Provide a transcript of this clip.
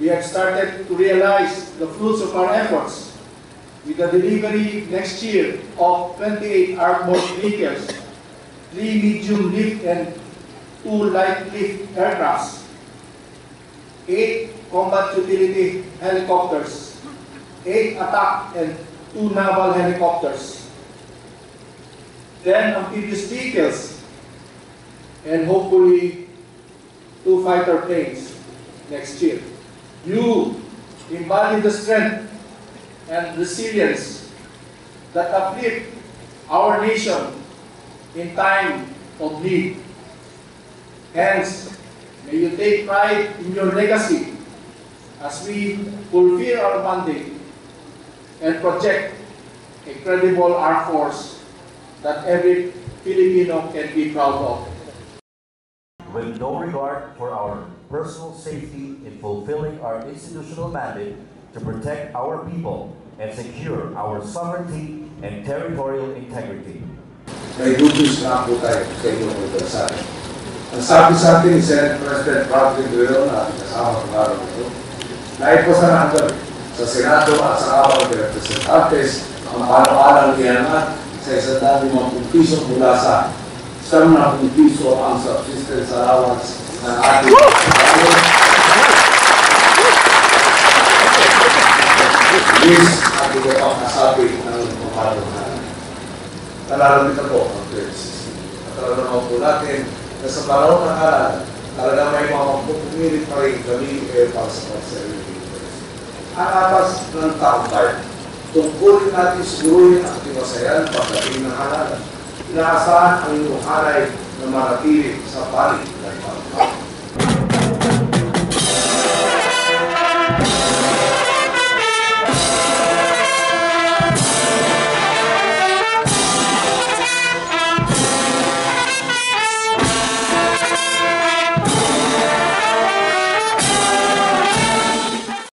We have started to realize the fruits of our efforts with the delivery next year of 28 armored vehicles, 3 medium lift and 2 light lift aircrafts, 8 combat utility helicopters, 8 attack and 2 naval helicopters, 10 amphibious vehicles, and hopefully 2 fighter planes next year. You embody the strength and resilience that uplift our nation in time of need. Hence, may you take pride in your legacy as we fulfill our mandate and project a credible armed force that every Filipino can be proud of. With no regard for our personal safety in fulfilling our institutional mandate to protect our people and secure our sovereignty and territorial integrity. May good news na po tayo sa inyong anibersaryo. Ang sabi sa atin ni Senate President Franklin Duero na kasama ng araw nito, naipasaran sa Senado at sa Kamara de Representantes ang panawalang iyanat sa 150 piso mula sa 70 piso ang subsistence allowance ng ating Please, ating ipakasabi ng pamamalaan. Nalalamit ako ang 2016. At alam po natin na sa panahon ng aral, talaga may mga pupumilit pa rin kami para sa pag-sarili. Ang atas ng taong tayo, tungkulin natin siguruhin ang tiwasayan pagdating ng halalan. Inaasahan ang inyong hanay na manatili sa panig ng pagkakas.